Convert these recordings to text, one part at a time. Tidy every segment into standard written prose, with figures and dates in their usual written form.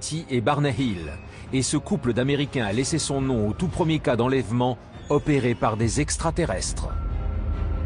Betty et Barney Hill. Et ce couple d'Américains a laissé son nom au tout premier cas d'enlèvement opéré par des extraterrestres.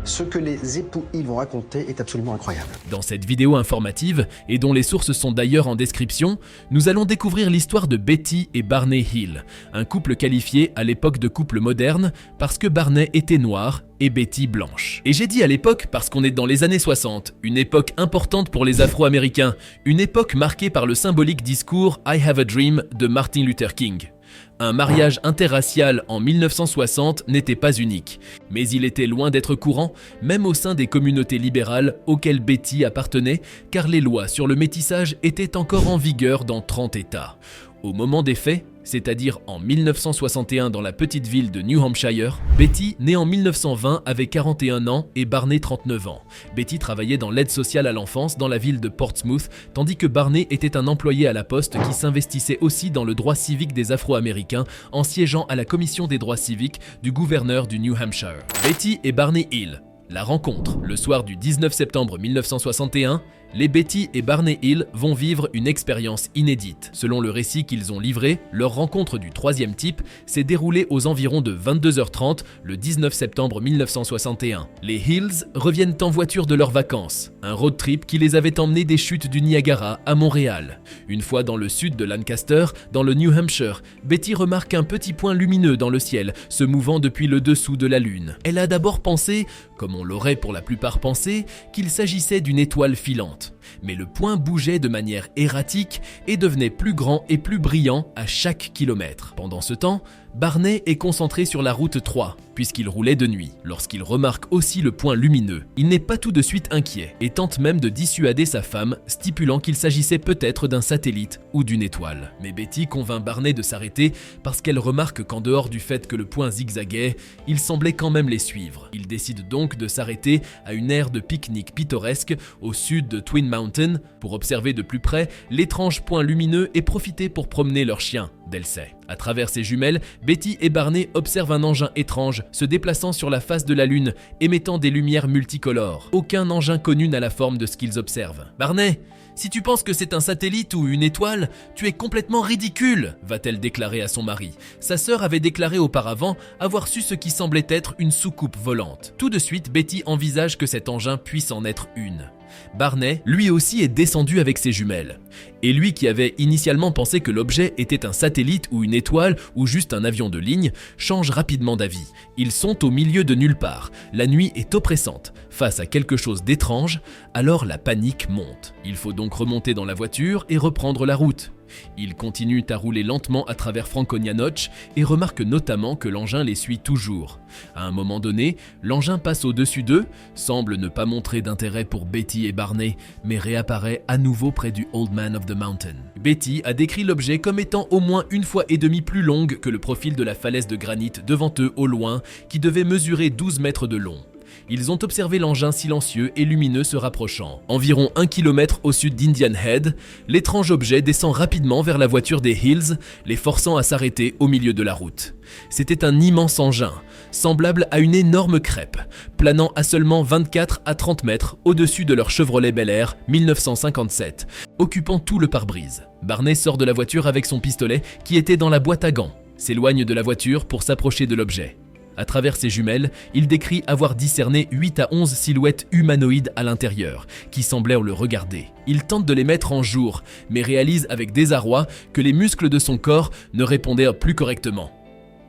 Ce que les époux Hill vont raconter est absolument incroyable. Dans cette vidéo informative, et dont les sources sont d'ailleurs en description, nous allons découvrir l'histoire de Betty et Barney Hill, un couple qualifié à l'époque de couple moderne parce que Barney était noir et Betty blanche. Et j'ai dit à l'époque parce qu'on est dans les années 60, une époque importante pour les Afro-Américains, une époque marquée par le symbolique discours « I have a dream » de Martin Luther King. Un mariage interracial en 1960 n'était pas unique, mais il était loin d'être courant, même au sein des communautés libérales auxquelles Betty appartenait, car les lois sur le métissage étaient encore en vigueur dans 30 États. Au moment des faits, c'est-à-dire en 1961 dans la petite ville de New Hampshire, Betty, née en 1920, avait 41 ans et Barney 39 ans. Betty travaillait dans l'aide sociale à l'enfance dans la ville de Portsmouth, tandis que Barney était un employé à la poste qui s'investissait aussi dans le droit civique des Afro-Américains en siégeant à la commission des droits civiques du gouverneur du New Hampshire. Betty et Barney Hill. La rencontre. Le soir du 19 septembre 1961, les Betty et Barney Hill vont vivre une expérience inédite. Selon le récit qu'ils ont livré, leur rencontre du troisième type s'est déroulée aux environs de 22h30 le 19 septembre 1961. Les Hills reviennent en voiture de leurs vacances, un road trip qui les avait emmenés des chutes du Niagara à Montréal. Une fois dans le sud de Lancaster, dans le New Hampshire, Betty remarque un petit point lumineux dans le ciel, se mouvant depuis le dessous de la lune. Elle a d'abord pensé, comme on l'aurait pour la plupart pensé, qu'il s'agissait d'une étoile filante. Mais le point bougeait de manière erratique et devenait plus grand et plus brillant à chaque kilomètre. Pendant ce temps, Barney est concentré sur la route 3, puisqu'il roulait de nuit. Lorsqu'il remarque aussi le point lumineux, il n'est pas tout de suite inquiet et tente même de dissuader sa femme, stipulant qu'il s'agissait peut-être d'un satellite ou d'une étoile. Mais Betty convainc Barney de s'arrêter parce qu'elle remarque qu'en dehors du fait que le point zigzaguait, il semblait quand même les suivre. Ils décident donc de s'arrêter à une aire de pique-nique pittoresque au sud de Twin Mountain pour observer de plus près l'étrange point lumineux et profiter pour promener leur chien, Delsey. À travers ses jumelles, Betty et Barney observent un engin étrange se déplaçant sur la face de la Lune, émettant des lumières multicolores. Aucun engin connu n'a la forme de ce qu'ils observent. « Barney, si tu penses que c'est un satellite ou une étoile, tu es complètement ridicule !» va-t-elle déclarer à son mari. Sa sœur avait déclaré auparavant avoir su ce qui semblait être une soucoupe volante. Tout de suite, Betty envisage que cet engin puisse en être une. Barney, lui aussi, est descendu avec ses jumelles. Et lui qui avait initialement pensé que l'objet était un satellite ou une étoile ou juste un avion de ligne, change rapidement d'avis. Ils sont au milieu de nulle part. La nuit est oppressante. Face à quelque chose d'étrange, alors la panique monte. Il faut donc remonter dans la voiture et reprendre la route. Ils continuent à rouler lentement à travers Franconia Notch et remarquent notamment que l'engin les suit toujours. À un moment donné, l'engin passe au-dessus d'eux, semble ne pas montrer d'intérêt pour Betty et Barney, mais réapparaît à nouveau près du Old Man of the Mountain. Betty a décrit l'objet comme étant au moins 1,5 fois plus longue que le profil de la falaise de granit devant eux au loin, qui devait mesurer 12 mètres de long. Ils ont observé l'engin silencieux et lumineux se rapprochant. Environ 1 km au sud d'Indian Head, l'étrange objet descend rapidement vers la voiture des Hills, les forçant à s'arrêter au milieu de la route. C'était un immense engin, semblable à une énorme crêpe, planant à seulement 24 à 30 mètres au-dessus de leur Chevrolet Bel Air 1957, occupant tout le pare-brise. Barney sort de la voiture avec son pistolet qui était dans la boîte à gants, s'éloigne de la voiture pour s'approcher de l'objet. À travers ses jumelles, il décrit avoir discerné 8 à 11 silhouettes humanoïdes à l'intérieur, qui semblaient le regarder. Il tente de les mettre en jour, mais réalise avec désarroi que les muscles de son corps ne répondaient plus correctement.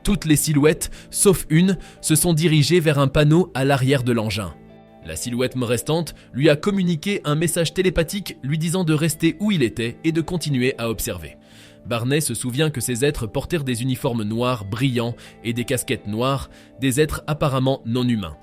Toutes les silhouettes, sauf une, se sont dirigées vers un panneau à l'arrière de l'engin. La silhouette restante lui a communiqué un message télépathique lui disant de rester où il était et de continuer à observer. Barney se souvient que ces êtres portèrent des uniformes noirs brillants et des casquettes noires, des êtres apparemment non humains.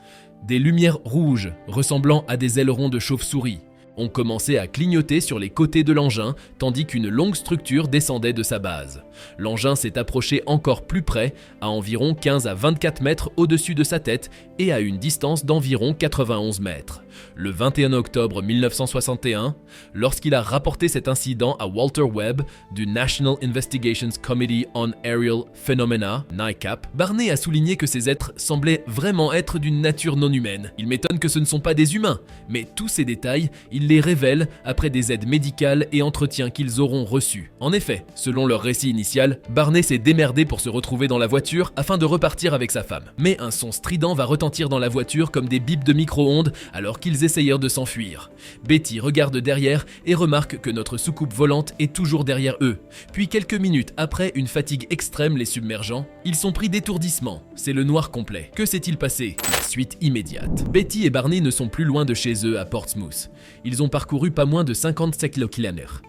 Des lumières rouges, ressemblant à des ailerons de chauve-souris, ont commencé à clignoter sur les côtés de l'engin, tandis qu'une longue structure descendait de sa base. L'engin s'est approché encore plus près, à environ 15 à 24 mètres au-dessus de sa tête et à une distance d'environ 91 mètres. Le 21 octobre 1961, lorsqu'il a rapporté cet incident à Walter Webb du National Investigations Committee on Aerial Phenomena, NICAP, Barney a souligné que ces êtres semblaient vraiment être d'une nature non humaine. Il m'étonne que ce ne sont pas des humains, mais tous ces détails, il Ils les révèlent après des aides médicales et entretiens qu'ils auront reçus. En effet, selon leur récit initial, Barney s'est démerdé pour se retrouver dans la voiture afin de repartir avec sa femme. Mais un son strident va retentir dans la voiture comme des bips de micro-ondes alors qu'ils essayèrent de s'enfuir. Betty regarde derrière et remarque que notre soucoupe volante est toujours derrière eux. Puis quelques minutes après une fatigue extrême les submergeant, ils sont pris d'étourdissement. C'est le noir complet. Que s'est-il passé? La suite immédiate. Betty et Barney ne sont plus loin de chez eux à Portsmouth. Ils ont parcouru pas moins de 57 km.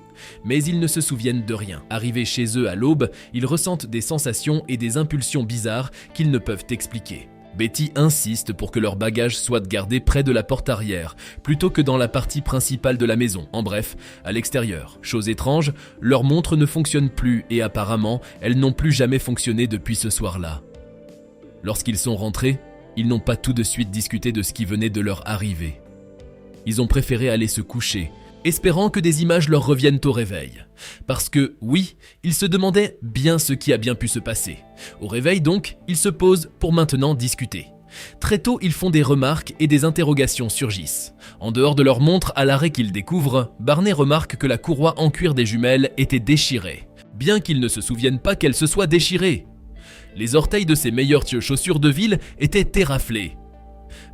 Mais ils ne se souviennent de rien. Arrivés chez eux à l'aube, ils ressentent des sensations et des impulsions bizarres qu'ils ne peuvent expliquer. Betty insiste pour que leurs bagages soient gardés près de la porte arrière, plutôt que dans la partie principale de la maison, en bref, à l'extérieur. Chose étrange, leurs montres ne fonctionnent plus et apparemment, elles n'ont plus jamais fonctionné depuis ce soir-là. Lorsqu'ils sont rentrés, ils n'ont pas tout de suite discuté de ce qui venait de leur arriver. Ils ont préféré aller se coucher, espérant que des images leur reviennent au réveil. Parce que, oui, ils se demandaient bien ce qui a bien pu se passer. Au réveil donc, ils se posent pour maintenant discuter. Très tôt, ils font des remarques et des interrogations surgissent. En dehors de leur montre à l'arrêt qu'ils découvrent, Barney remarque que la courroie en cuir des jumelles était déchirée, bien qu'ils ne se souviennent pas qu'elle se soit déchirée. Les orteils de ses meilleures chaussures de ville étaient éraflés.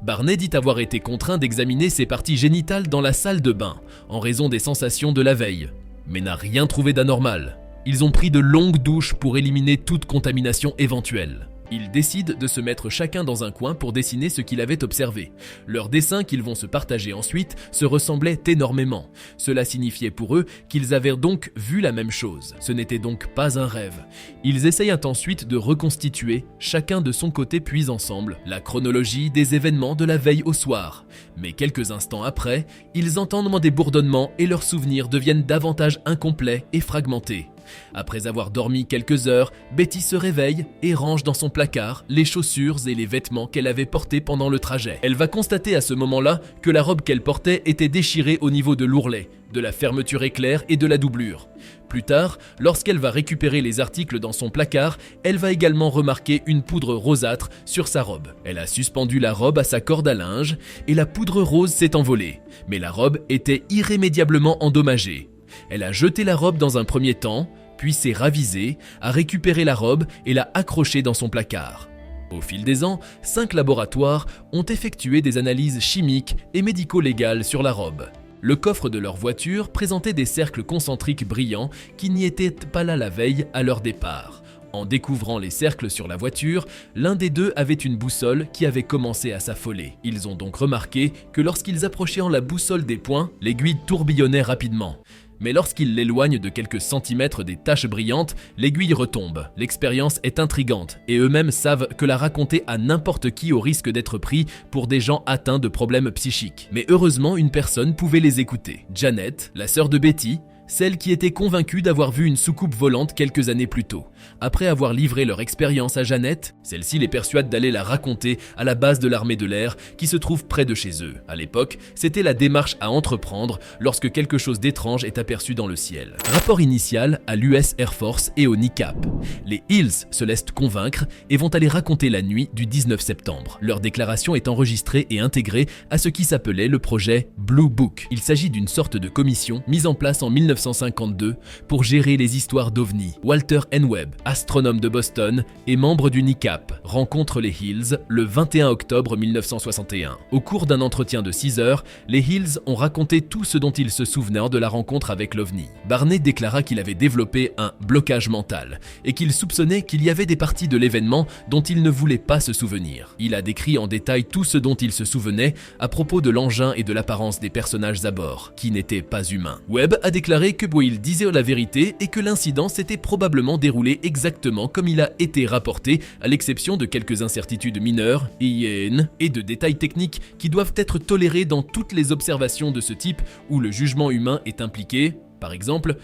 Barney dit avoir été contraint d'examiner ses parties génitales dans la salle de bain, en raison des sensations de la veille, mais n'a rien trouvé d'anormal. Ils ont pris de longues douches pour éliminer toute contamination éventuelle. Ils décident de se mettre chacun dans un coin pour dessiner ce qu'ils avaient observé. Leurs dessins qu'ils vont se partager ensuite se ressemblaient énormément. Cela signifiait pour eux qu'ils avaient donc vu la même chose. Ce n'était donc pas un rêve. Ils essayent ensuite de reconstituer, chacun de son côté puis ensemble, la chronologie des événements de la veille au soir. Mais quelques instants après, ils entendent des bourdonnements et leurs souvenirs deviennent davantage incomplets et fragmentés. Après avoir dormi quelques heures, Betty se réveille et range dans son placard les chaussures et les vêtements qu'elle avait portés pendant le trajet. Elle va constater à ce moment-là que la robe qu'elle portait était déchirée au niveau de l'ourlet, de la fermeture éclair et de la doublure. Plus tard, lorsqu'elle va récupérer les articles dans son placard, elle va également remarquer une poudre rosâtre sur sa robe. Elle a suspendu la robe à sa corde à linge et la poudre rose s'est envolée, mais la robe était irrémédiablement endommagée. Elle a jeté la robe dans un premier temps, puis s'est ravisée, a récupéré la robe et l'a accrochée dans son placard. Au fil des ans, 5 laboratoires ont effectué des analyses chimiques et médico-légales sur la robe. Le coffre de leur voiture présentait des cercles concentriques brillants qui n'y étaient pas là la veille à leur départ. En découvrant les cercles sur la voiture, l'un des deux avait une boussole qui avait commencé à s'affoler. Ils ont donc remarqué que lorsqu'ils approchaient la boussole des points, l'aiguille tourbillonnait rapidement. Mais lorsqu'ils l'éloignent de quelques centimètres des taches brillantes, l'aiguille retombe. L'expérience est intrigante et eux-mêmes savent que la raconter à n'importe qui au risque d'être pris pour des gens atteints de problèmes psychiques. Mais heureusement, une personne pouvait les écouter. Janet, la sœur de Betty, celle qui était convaincue d'avoir vu une soucoupe volante quelques années plus tôt. Après avoir livré leur expérience à Janet, celle-ci les persuade d'aller la raconter à la base de l'armée de l'air qui se trouve près de chez eux. À l'époque, c'était la démarche à entreprendre lorsque quelque chose d'étrange est aperçu dans le ciel. Rapport initial à l'US Air Force et au NICAP. Les Hills se laissent convaincre et vont aller raconter la nuit du 19 septembre. Leur déclaration est enregistrée et intégrée à ce qui s'appelait le projet Blue Book. Il s'agit d'une sorte de commission mise en place en 1952 pour gérer les histoires d'OVNI. Walter N. Webb, astronome de Boston et membre du NICAP, rencontre les Hills le 21 octobre 1961. Au cours d'un entretien de 6 heures, les Hills ont raconté tout ce dont ils se souvenaient de la rencontre avec l'OVNI. Barney déclara qu'il avait développé un blocage mental et qu'il soupçonnait qu'il y avait des parties de l'événement dont il ne voulait pas se souvenir. Il a décrit en détail tout ce dont il se souvenait à propos de l'engin et de l'apparence des personnages à bord, qui n'étaient pas humains. Webb a déclaré que Boyle disait la vérité et que l'incident s'était probablement déroulé exactement comme il a été rapporté, à l'exception de quelques incertitudes mineures, IEN, et de détails techniques qui doivent être tolérés dans toutes les observations de ce type où le jugement humain est impliqué, par exemple,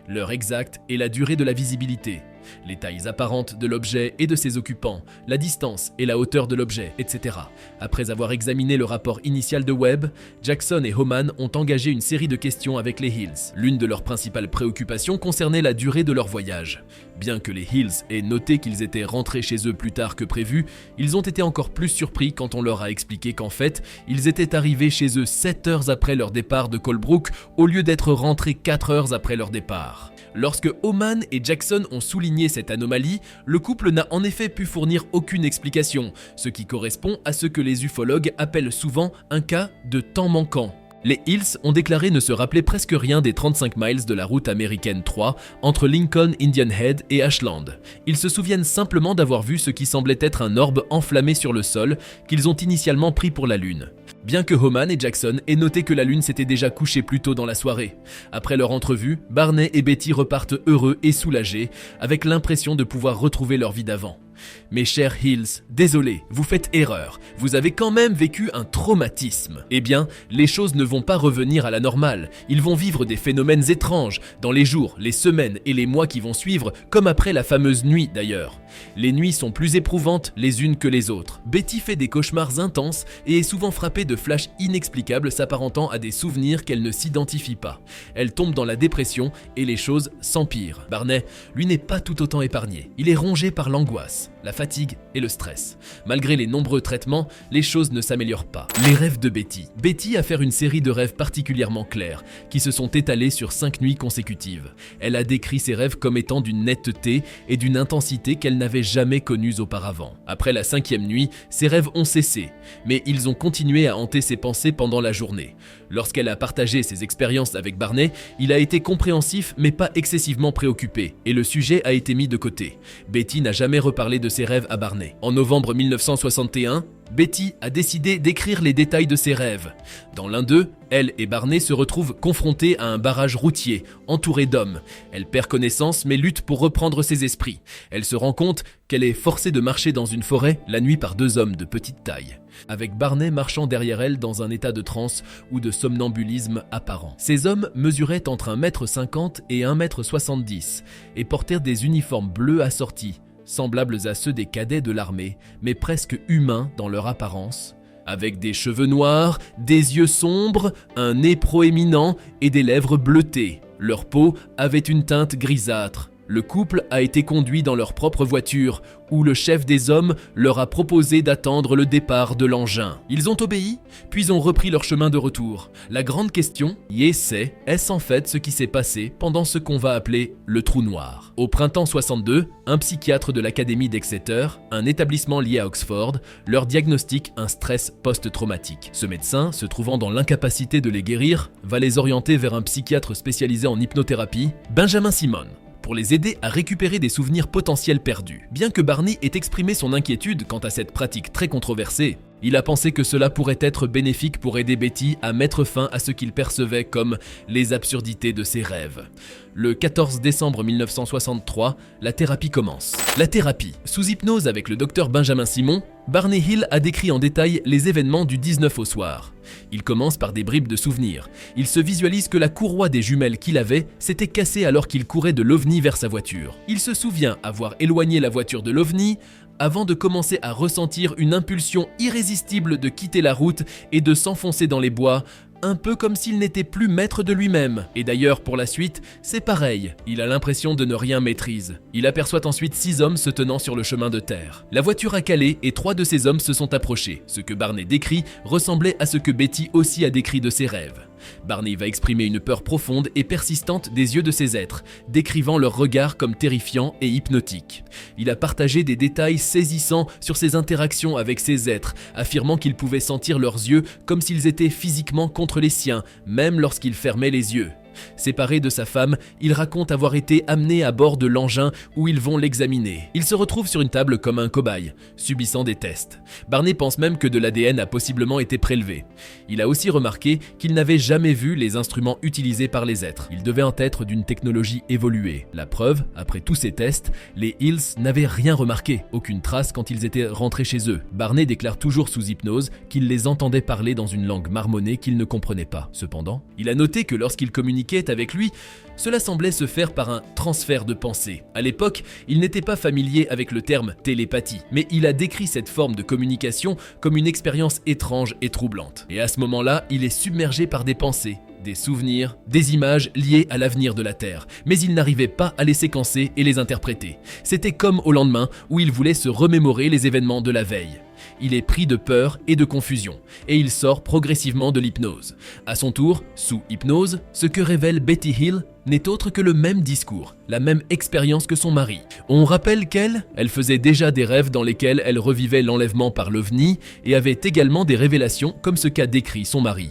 l'heure exacte et la durée de la visibilité. les tailles apparentes de l'objet et de ses occupants, la distance et la hauteur de l'objet, etc. Après avoir examiné le rapport initial de Webb, Jackson et Homan ont engagé une série de questions avec les Hills. L'une de leurs principales préoccupations concernait la durée de leur voyage. Bien que les Hills aient noté qu'ils étaient rentrés chez eux plus tard que prévu, ils ont été encore plus surpris quand on leur a expliqué qu'en fait, ils étaient arrivés chez eux 7 heures après leur départ de Colebrook au lieu d'être rentrés 4 heures après leur départ. Lorsque Homan et Jackson ont souligné cette anomalie, le couple n'a en effet pu fournir aucune explication, ce qui correspond à ce que les ufologues appellent souvent un cas de temps manquant. Les Hills ont déclaré ne se rappeler presque rien des 35 miles de la route américaine 3 entre Lincoln, Indian Head et Ashland. Ils se souviennent simplement d'avoir vu ce qui semblait être un orbe enflammé sur le sol qu'ils ont initialement pris pour la Lune. Bien que Homan et Jackson aient noté que la Lune s'était déjà couchée plus tôt dans la soirée. Après leur entrevue, Barney et Betty repartent heureux et soulagés, avec l'impression de pouvoir retrouver leur vie d'avant. Mes chers Hills, désolé, vous faites erreur, vous avez quand même vécu un traumatisme. Eh bien, les choses ne vont pas revenir à la normale, ils vont vivre des phénomènes étranges, dans les jours, les semaines et les mois qui vont suivre, comme après la fameuse nuit d'ailleurs. Les nuits sont plus éprouvantes les unes que les autres. Betty fait des cauchemars intenses et est souvent frappée de flashs inexplicables s'apparentant à des souvenirs qu'elle ne s'identifie pas. Elle tombe dans la dépression et les choses s'empirent. Barney, lui, n'est pas tout autant épargné. Il est rongé par l'angoisse, la fatigue et le stress. Malgré les nombreux traitements, les choses ne s'améliorent pas. Les rêves de Betty. Betty a fait une série de rêves particulièrement clairs, qui se sont étalés sur 5 nuits consécutives. Elle a décrit ses rêves comme étant d'une netteté et d'une intensité qu'elle n'avait jamais connues auparavant. Après la 5e nuit, ses rêves ont cessé, mais ils ont continué à hanter ses pensées pendant la journée. Lorsqu'elle a partagé ses expériences avec Barney, il a été compréhensif mais pas excessivement préoccupé, et le sujet a été mis de côté. Betty n'a jamais reparlé de ses rêves à Barney. En novembre 1961, Betty a décidé d'écrire les détails de ses rêves. Dans l'un d'eux, elle et Barney se retrouvent confrontés à un barrage routier, entouré d'hommes. Elle perd connaissance mais lutte pour reprendre ses esprits. Elle se rend compte qu'elle est forcée de marcher dans une forêt la nuit par 2 hommes de petite taille, avec Barney marchant derrière elle dans un état de transe ou de somnambulisme apparent. Ces hommes mesuraient entre 1,50 m et 1,70 m et portèrent des uniformes bleus assortis, semblables à ceux des cadets de l'armée, mais presque humains dans leur apparence, avec des cheveux noirs, des yeux sombres, un nez proéminent et des lèvres bleutées. Leur peau avait une teinte grisâtre. Le couple a été conduit dans leur propre voiture, où le chef des hommes leur a proposé d'attendre le départ de l'engin. Ils ont obéi, puis ont repris leur chemin de retour. La grande question c'est, est-ce en fait ce qui s'est passé pendant ce qu'on va appeler le trou noir? Au printemps 62, un psychiatre de l'Académie d'Exeter, un établissement lié à Oxford, leur diagnostique un stress post-traumatique. Ce médecin, se trouvant dans l'incapacité de les guérir, va les orienter vers un psychiatre spécialisé en hypnothérapie, Benjamin Simon, pour les aider à récupérer des souvenirs potentiels perdus. Bien que Barney ait exprimé son inquiétude quant à cette pratique très controversée, il a pensé que cela pourrait être bénéfique pour aider Betty à mettre fin à ce qu'il percevait comme les absurdités de ses rêves. Le 14 décembre 1963, la thérapie commence. La thérapie. Sous hypnose avec le docteur Benjamin Simon, Barney Hill a décrit en détail les événements du 19 au soir. Il commence par des bribes de souvenirs. Il se visualise que la courroie des jumelles qu'il avait s'était cassée alors qu'il courait de l'OVNI vers sa voiture. Il se souvient avoir éloigné la voiture de l'OVNI avant de commencer à ressentir une impulsion irrésistible de quitter la route et de s'enfoncer dans les bois, un peu comme s'il n'était plus maître de lui-même. Et d'ailleurs, pour la suite, c'est pareil. Il a l'impression de ne rien maîtrise. Il aperçoit ensuite 6 hommes se tenant sur le chemin de terre. La voiture a calé et 3 de ces hommes se sont approchés. Ce que Barney décrit ressemblait à ce que Betty aussi a décrit de ses rêves. Barney va exprimer une peur profonde et persistante des yeux de ces êtres, décrivant leur regard comme terrifiant et hypnotique. Il a partagé des détails saisissants sur ses interactions avec ces êtres, affirmant qu'il pouvait sentir leurs yeux comme s'ils étaient physiquement contre les siens, même lorsqu'il fermait les yeux. Séparé de sa femme, il raconte avoir été amené à bord de l'engin où ils vont l'examiner. Il se retrouve sur une table comme un cobaye, subissant des tests. Barney pense même que de l'ADN a possiblement été prélevé. Il a aussi remarqué qu'il n'avait jamais vu les instruments utilisés par les êtres. Ils devaient en être d'une technologie évoluée. La preuve, après tous ces tests, les Hills n'avaient rien remarqué, aucune trace quand ils étaient rentrés chez eux. Barney déclare toujours sous hypnose qu'il les entendait parler dans une langue marmonnée qu'il ne comprenait pas. Cependant, il a noté que lorsqu'il communiquait communiquaient avec lui, cela semblait se faire par un transfert de pensée. À l'époque, il n'était pas familier avec le terme télépathie, mais il a décrit cette forme de communication comme une expérience étrange et troublante. Et à ce moment-là, il est submergé par des pensées, des souvenirs, des images liées à l'avenir de la Terre, mais il n'arrivait pas à les séquencer et les interpréter. C'était comme au lendemain où il voulait se remémorer les événements de la veille. Il est pris de peur et de confusion, et il sort progressivement de l'hypnose. À son tour, sous hypnose, ce que révèle Betty Hill n'est autre que le même discours, la même expérience que son mari. On rappelle qu'elle faisait déjà des rêves dans lesquels elle revivait l'enlèvement par l'OVNI et avait également des révélations comme ce qu'a décrit son mari.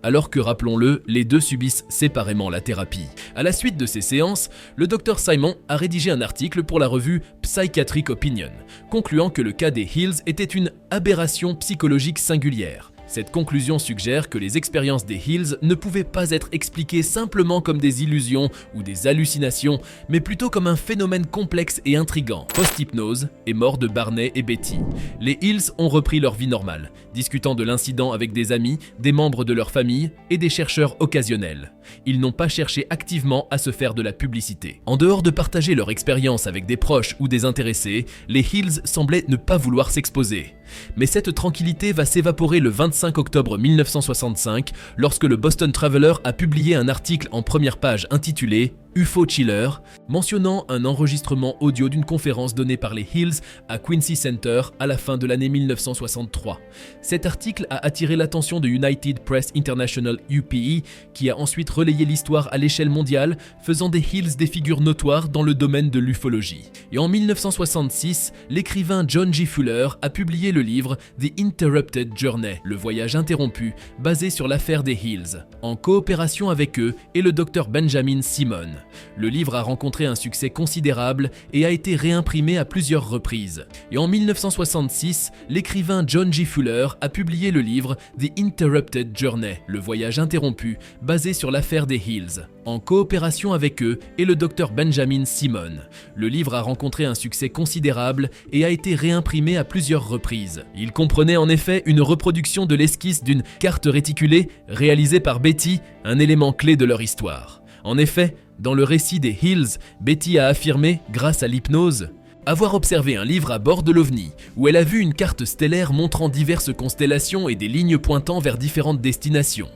Alors que, rappelons-le, les deux subissent séparément la thérapie. À la suite de ces séances, le Dr Simon a rédigé un article pour la revue Psychiatric Opinion, concluant que le cas des Hills était une aberration psychologique singulière. Cette conclusion suggère que les expériences des Hills ne pouvaient pas être expliquées simplement comme des illusions ou des hallucinations, mais plutôt comme un phénomène complexe et intrigant. Post-hypnose et mort de Barney et Betty, les Hills ont repris leur vie normale, discutant de l'incident avec des amis, des membres de leur famille et des chercheurs occasionnels. Ils n'ont pas cherché activement à se faire de la publicité. En dehors de partager leur expérience avec des proches ou des intéressés, les Hills semblaient ne pas vouloir s'exposer. Mais cette tranquillité va s'évaporer le 25 octobre 1965 lorsque le Boston Traveler a publié un article en première page intitulé UFO Chiller, mentionnant un enregistrement audio d'une conférence donnée par les Hills à Quincy Center à la fin de l'année 1963. Cet article a attiré l'attention de United Press International UPE, qui a ensuite relayé l'histoire à l'échelle mondiale, faisant des Hills des figures notoires dans le domaine de l'ufologie. Et en 1966, l'écrivain John G. Fuller a publié le livre The Interrupted Journey, le voyage interrompu, basé sur l'affaire des Hills, en coopération avec eux et le Dr Benjamin Simon. Le livre a rencontré un succès considérable et a été réimprimé à plusieurs reprises. Et en 1966, l'écrivain John G. Fuller a publié le livre The Interrupted Journey, le voyage interrompu, basé sur l'affaire des Hills, en coopération avec eux et le Dr Benjamin Simon. Le livre a rencontré un succès considérable et a été réimprimé à plusieurs reprises. Il comprenait en effet une reproduction de l'esquisse d'une carte réticulée réalisée par Betty, un élément clé de leur histoire. En effet, dans le récit des Hills, Betty a affirmé, grâce à l'hypnose, avoir observé un livre à bord de l'OVNI, où elle a vu une carte stellaire montrant diverses constellations et des lignes pointant vers différentes destinations.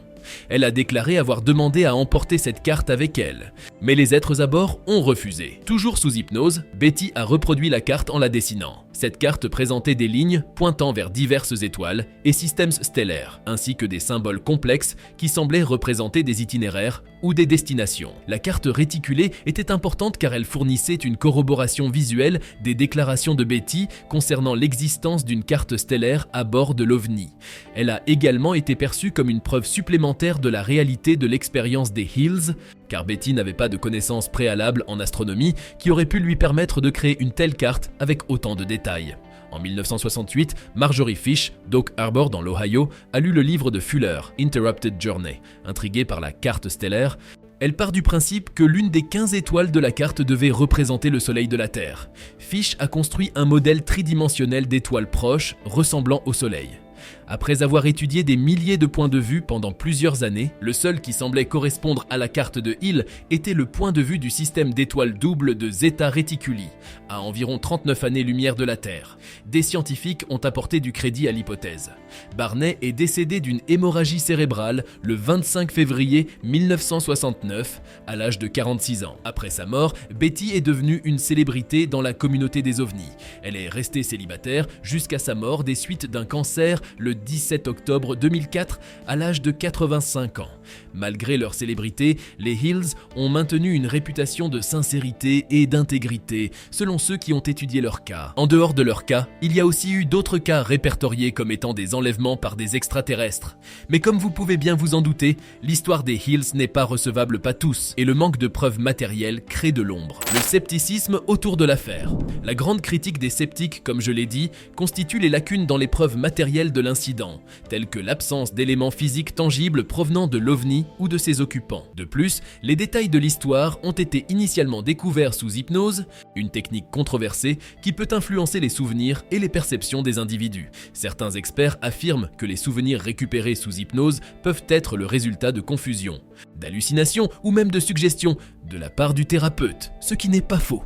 Elle a déclaré avoir demandé à emporter cette carte avec elle, mais les êtres à bord ont refusé. Toujours sous hypnose, Betty a reproduit la carte en la dessinant. Cette carte présentait des lignes pointant vers diverses étoiles et systèmes stellaires, ainsi que des symboles complexes qui semblaient représenter des itinéraires ou des destinations. La carte réticulée était importante car elle fournissait une corroboration visuelle des déclarations de Betty concernant l'existence d'une carte stellaire à bord de l'OVNI. Elle a également été perçue comme une preuve supplémentaire de la réalité de l'expérience des Hills, car Betty n'avait pas de connaissances préalables en astronomie qui auraient pu lui permettre de créer une telle carte avec autant de détails. En 1968, Marjorie Fish, d'Oak Harbor dans l'Ohio, a lu le livre de Fuller, Interrupted Journey. Intriguée par la carte stellaire, elle part du principe que l'une des 15 étoiles de la carte devait représenter le soleil de la Terre. Fish a construit un modèle tridimensionnel d'étoiles proches ressemblant au soleil. Après avoir étudié des milliers de points de vue pendant plusieurs années, le seul qui semblait correspondre à la carte de Hill était le point de vue du système d'étoiles doubles de Zeta Reticuli, à environ 39 années-lumière de la Terre. Des scientifiques ont apporté du crédit à l'hypothèse. Barney est décédé d'une hémorragie cérébrale le 25 février 1969, à l'âge de 46 ans. Après sa mort, Betty est devenue une célébrité dans la communauté des ovnis. Elle est restée célibataire jusqu'à sa mort des suites d'un cancer le 17 octobre 2004 à l'âge de 85 ans. Malgré leur célébrité, les Hills ont maintenu une réputation de sincérité et d'intégrité, selon ceux qui ont étudié leur cas. En dehors de leur cas, il y a aussi eu d'autres cas répertoriés comme étant des enlèvements par des extraterrestres. Mais comme vous pouvez bien vous en douter, l'histoire des Hills n'est pas recevable par tous, et le manque de preuves matérielles crée de l'ombre. Le scepticisme autour de l'affaire. La grande critique des sceptiques, comme je l'ai dit, constitue les lacunes dans les preuves matérielles de l'incident, telles que l'absence d'éléments physiques tangibles provenant de l'OVNI ou de ses occupants. De plus, les détails de l'histoire ont été initialement découverts sous hypnose, une technique controversée qui peut influencer les souvenirs et les perceptions des individus. Certains experts affirment que les souvenirs récupérés sous hypnose peuvent être le résultat de confusion. d'hallucinations ou même de suggestions de la part du thérapeute, ce qui n'est pas faux.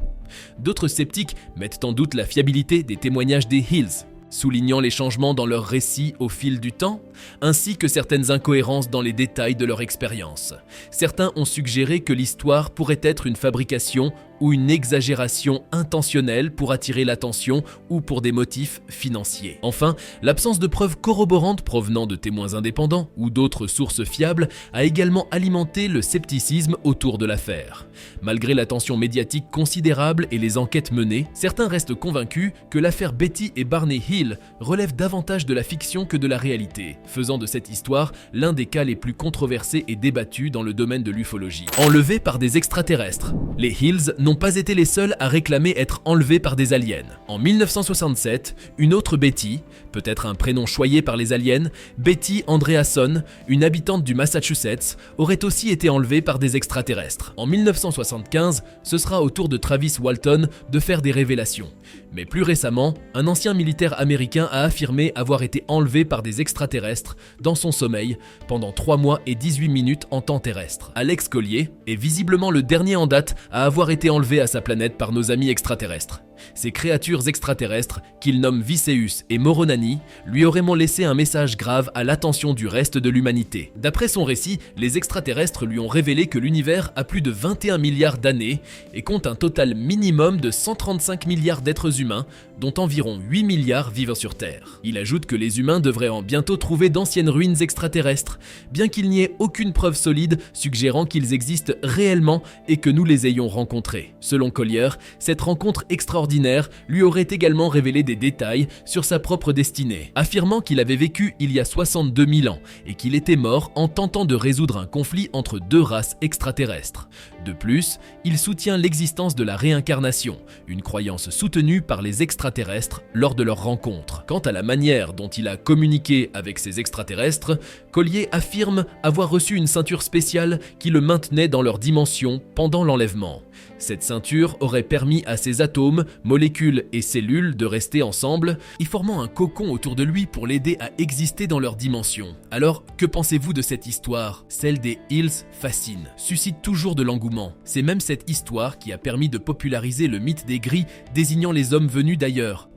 D'autres sceptiques mettent en doute la fiabilité des témoignages des Hills, soulignant les changements dans leurs récits au fil du temps, ainsi que certaines incohérences dans les détails de leur expérience. Certains ont suggéré que l'histoire pourrait être une fabrication ou une exagération intentionnelle pour attirer l'attention ou pour des motifs financiers. Enfin, l'absence de preuves corroborantes provenant de témoins indépendants ou d'autres sources fiables a également alimenté le scepticisme autour de l'affaire. Malgré l'attention médiatique considérable et les enquêtes menées, certains restent convaincus que l'affaire Betty et Barney Hill relève davantage de la fiction que de la réalité, faisant de cette histoire l'un des cas les plus controversés et débattus dans le domaine de l'ufologie. Enlevés par des extraterrestres, les Hills n'ont pas été les seuls à réclamer être enlevés par des aliens. En 1967, une autre Betty, peut-être un prénom choyé par les aliens, Betty Andreasson, une habitante du Massachusetts, aurait aussi été enlevée par des extraterrestres. En 1975, ce sera au tour de Travis Walton de faire des révélations. Mais plus récemment, un ancien militaire américain a affirmé avoir été enlevé par des extraterrestres dans son sommeil pendant 3 mois et 18 minutes en temps terrestre. Alex Collier est visiblement le dernier en date à avoir été enlevé à sa planète par nos amis extraterrestres. Ces créatures extraterrestres, qu'il nomme Vicéus et Moronani, lui auraient laissé un message grave à l'attention du reste de l'humanité. D'après son récit, les extraterrestres lui ont révélé que l'univers a plus de 21 milliards d'années et compte un total minimum de 135 milliards d'êtres humains, dont environ 8 milliards vivent sur Terre. Il ajoute que les humains devraient en bientôt trouver d'anciennes ruines extraterrestres, bien qu'il n'y ait aucune preuve solide suggérant qu'ils existent réellement et que nous les ayons rencontrés. Selon Collier, cette rencontre extraordinaire lui aurait également révélé des détails sur sa propre destinée, affirmant qu'il avait vécu il y a 62 000 ans et qu'il était mort en tentant de résoudre un conflit entre 2 races extraterrestres. De plus, il soutient l'existence de la réincarnation, une croyance soutenue par les extraterrestres lors de leur rencontre. Quant à la manière dont il a communiqué avec ces extraterrestres, Collier affirme avoir reçu une ceinture spéciale qui le maintenait dans leur dimension pendant l'enlèvement. Cette ceinture aurait permis à ces atomes, molécules et cellules de rester ensemble y formant un cocon autour de lui pour l'aider à exister dans leur dimension. Alors, que pensez-vous de cette histoire? Celle des Hills fascine, suscite toujours de l'engouement. C'est même cette histoire qui a permis de populariser le mythe des gris désignant les hommes venus d'ailleurs.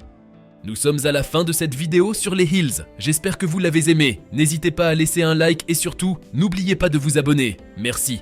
Nous sommes à la fin de cette vidéo sur les Hills. J'espère que vous l'avez aimé. N'hésitez pas à laisser un like et surtout, n'oubliez pas de vous abonner. Merci.